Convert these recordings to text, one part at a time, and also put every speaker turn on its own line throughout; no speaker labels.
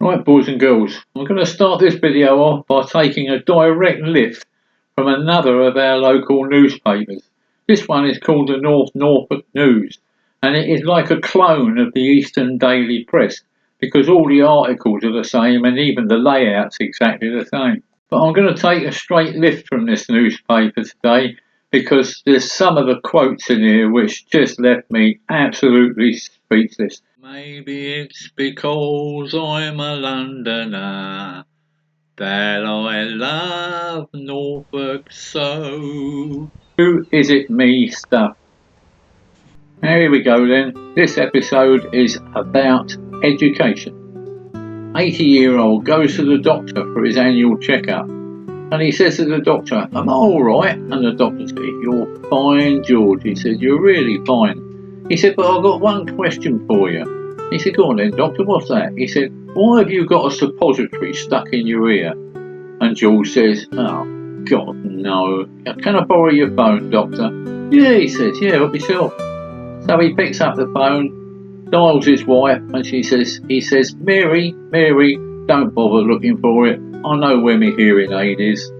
Right, boys and girls, I'm going to start this video off by taking a direct lift from another of our local newspapers. This one is called the Norfolk News, and it is like a clone of the Eastern Daily Press because all the articles are the same and even the layout's exactly the same. But I'm going to take a straight lift from this newspaper today because there's some of the quotes in here which just left me absolutely speechless. Maybe it's because I'm a Londoner that I love Norfolk so. Who is it me stuff? Now here we go then. This episode is about education. 80-year-old goes to the doctor for his annual checkup, and he says to the doctor, "Am I alright?" And the doctor says, "You're fine, George." He said, "You're really fine." He said, "But I've got one question for you." He said, "Go on then, doctor, what's that?" He said, "Why have you got a suppository stuck in your ear?" And George says, "Oh, God, no. Can I borrow your phone, doctor?" "Yeah," he says, "yeah, help yourself." So he picks up the phone, dials his wife, and he says, Mary, don't bother looking for it. I know where my hearing aid is."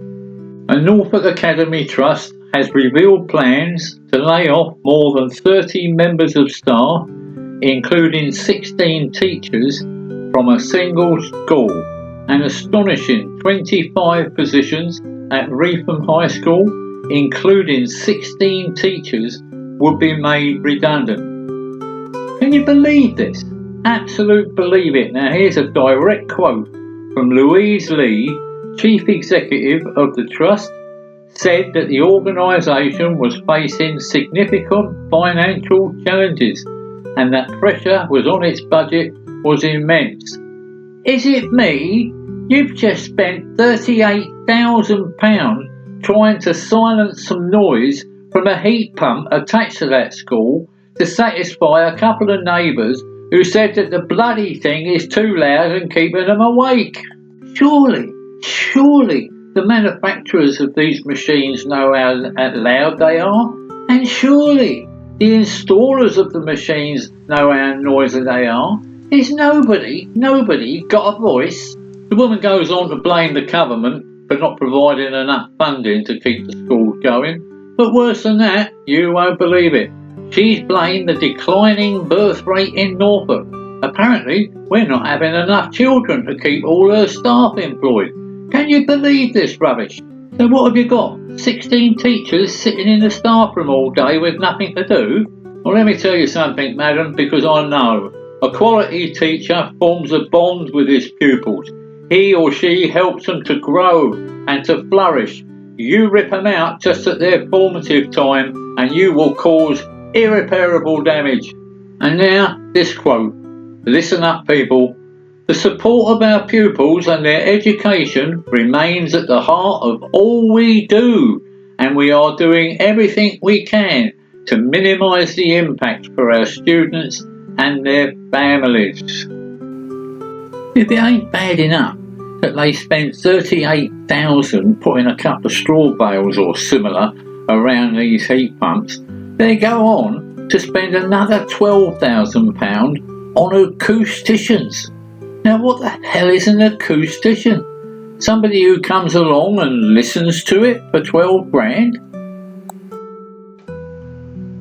A Norfolk Academy Trust has revealed plans to lay off more than 30 members of staff, including 16 teachers from a single school. An astonishing 25 positions at Reetham High School, including 16 teachers, would be made redundant. Can you believe this? Absolute believe it. Now here's a direct quote from Louise Lee, Chief Executive of the Trust, said that the organisation was facing significant financial challenges and that pressure was on its budget was immense. Is it me? You've just spent £38,000 trying to silence some noise from a heat pump attached to that school to satisfy a couple of neighbours who said that the bloody thing is too loud and keeping them awake. Surely the manufacturers of these machines know how loud they are, and surely the installers of the machines know how noisy they are. Is nobody got a voice? The woman goes on to blame the government for not providing enough funding to keep the schools going, but worse than that, you won't believe it, she's blamed the declining birth rate in Norfolk. Apparently, we're not having enough children to keep all her staff employed. Can you believe this rubbish? So what have you got? 16 teachers sitting in the staff room all day with nothing to do? Well, let me tell you something, madam, because I know. A quality teacher forms a bond with his pupils. He or she helps them to grow and to flourish. You rip them out just at their formative time and you will cause irreparable damage. And now, this quote. Listen up, people. The support of our pupils and their education remains at the heart of all we do, and we are doing everything we can to minimise the impact for our students and their families. If it ain't bad enough that they spent $38,000 putting a couple of straw bales or similar around these heat pumps, they go on to spend another £12,000 on acousticians. Now what the hell is an acoustician? Somebody who comes along and listens to it for 12 grand?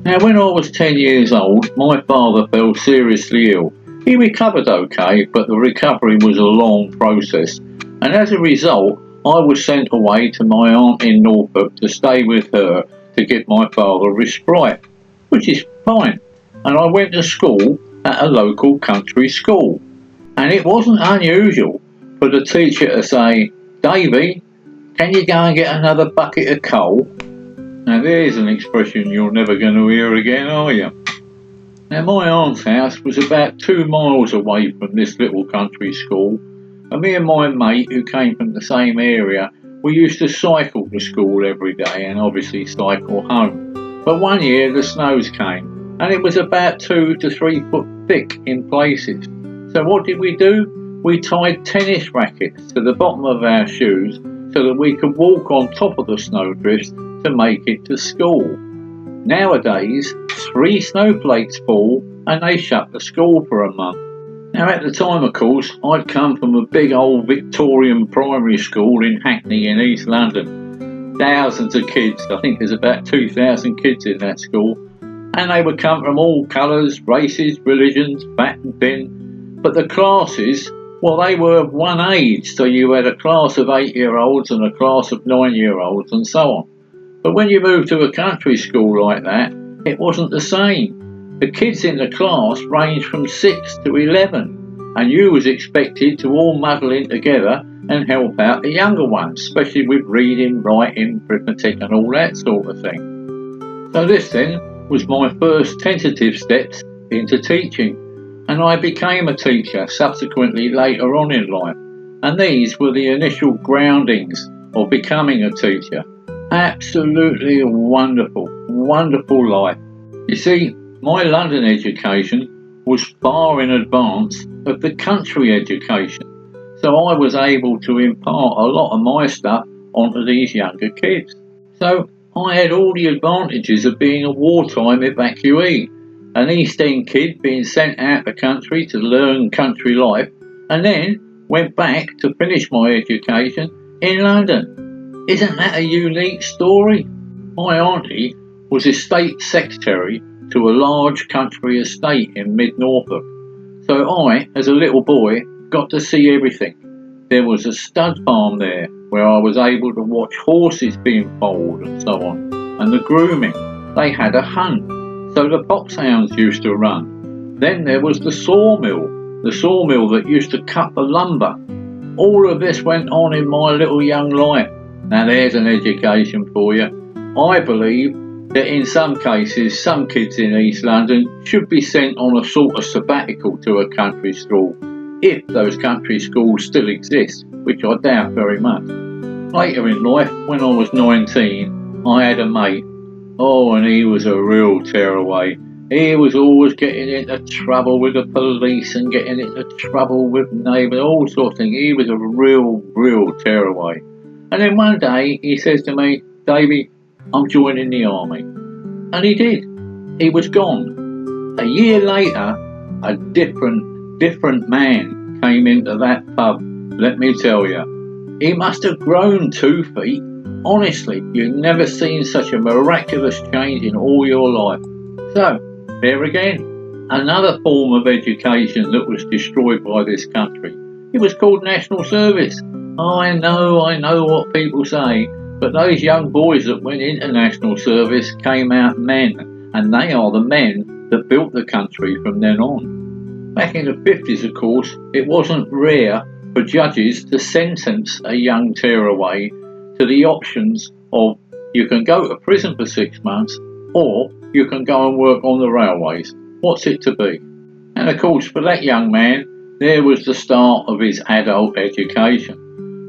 Now when I was 10 years old, my father fell seriously ill. He recovered okay, but the recovery was a long process, and as a result I was sent away to my aunt in Norfolk to stay with her to give my father respite, which is fine, and I went to school at a local country school. And it wasn't unusual for the teacher to say, "Davy, can you go and get another bucket of coal?" Now there's an expression you're never going to hear again, are you? Now my aunt's house was about 2 miles away from this little country school, and me and my mate who came from the same area, we used to cycle to school every day and obviously cycle home. But one year the snows came, and it was about 2 to 3 foot thick in places. So what did we do? We tied tennis rackets to the bottom of our shoes so that we could walk on top of the snowdrifts to make it to school. Nowadays, 3 snowflakes fall and they shut the school for a month. Now at the time, of course, I'd come from a big old Victorian primary school in Hackney in East London. Thousands of kids, I think there's about 2,000 kids in that school, and they would come from all colours, races, religions, fat and thin. But the classes, well, they were of one age, so you had a class of 8-year-olds and a class of 9-year-olds and so on. But when you moved to a country school like that, it wasn't the same. The kids in the class ranged from 6 to 11, and you was expected to all muddle in together and help out the younger ones, especially with reading, writing, arithmetic and all that sort of thing. So this then was my first tentative steps into teaching, and I became a teacher subsequently later on in life, and these were the initial groundings of becoming a teacher. Absolutely wonderful, wonderful life. You see, my London education was far in advance of the country education, so I was able to impart a lot of my stuff onto these younger kids. So I had all the advantages of being a wartime evacuee, an East End kid being sent out the country to learn country life, and then went back to finish my education in London. Isn't that a unique story? My auntie was estate secretary to a large country estate in mid-Norfolk, so I, as a little boy, got to see everything. There was a stud farm there where I was able to watch horses being foaled and so on, and the grooming. They had a hunt, so the foxhounds used to run. Then there was the sawmill that used to cut the lumber. All of this went on in my little young life. Now there's an education for you. I believe that in some cases, some kids in East London should be sent on a sort of sabbatical to a country school, if those country schools still exist, which I doubt very much. Later in life, when I was 19, I had a mate. Oh, and he was a real tearaway. He was always getting into trouble with the police and getting into trouble with neighbours, all sorts of things. He was a real tearaway. And then one day he says to me, "Davey, I'm joining the army." And he did. He was gone. A year later, a different man came into that pub, let me tell you. He must have grown 2 feet. Honestly, you've never seen such a miraculous change in all your life. So, there again, another form of education that was destroyed by this country. It was called national service. I know what people say, but those young boys that went into national service came out men, and they are the men that built the country from then on. Back in the 50s, of course, it wasn't rare for judges to sentence a young tearaway to the options of you can go to prison for 6 months or you can go and work on the railways. What's it to be? And of course, for that young man, there was the start of his adult education.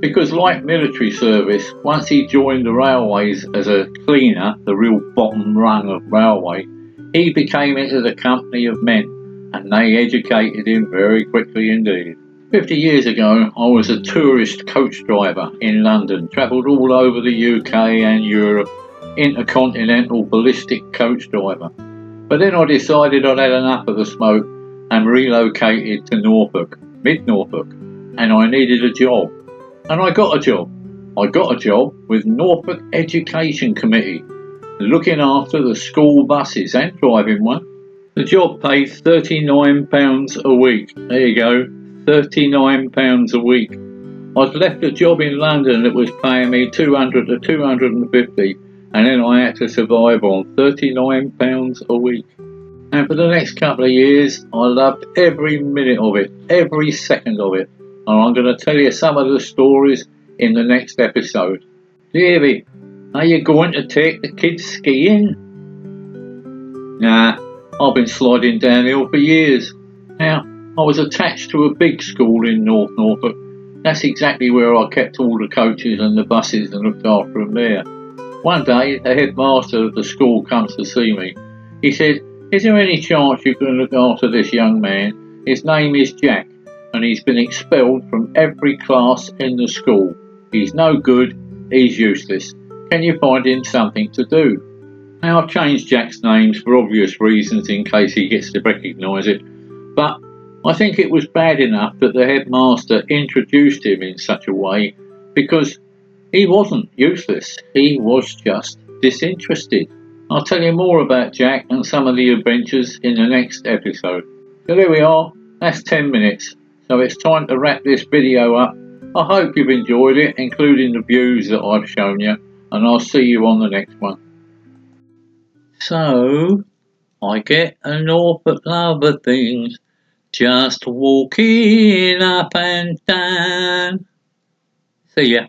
Because like military service, once he joined the railways as a cleaner, the real bottom rung of railway, he became into the company of men, and they educated him very quickly indeed. 50 years ago, I was a tourist coach driver in London, travelled all over the UK and Europe, intercontinental ballistic coach driver. But then I decided I'd had enough of the smoke and relocated to Norfolk, mid-Norfolk, and I needed a job. And I got a job. I got a job with Norfolk Education Committee, looking after the school buses and driving one. The job paid £39 a week. There you go, £39 a week. I'd left a job in London that was paying me 200 to 250, and then I had to survive on £39 a week. And for the next couple of years, I loved every minute of it, every second of it. And I'm going to tell you some of the stories in the next episode. Davey, are you going to take the kids skiing? Nah, I've been sliding downhill for years. Now, I was attached to a big school in North Norfolk. That's exactly where I kept all the coaches and the buses and looked after them there. One day, the headmaster of the school comes to see me. He said, "Is there any chance you can look after this young man? His name is Jack, and he's been expelled from every class in the school. He's no good, he's useless. Can you find him something to do?" Now, I've changed Jack's names for obvious reasons in case he gets to recognise it, but I think it was bad enough that the headmaster introduced him in such a way because he wasn't useless, he was just disinterested. I'll tell you more about Jack and some of the adventures in the next episode. So there we are, that's 10 minutes. So it's time to wrap this video up. I hope you've enjoyed it, including the views that I've shown you, and I'll see you on the next one. So, I get an awful lot of things just walking up and down. See ya.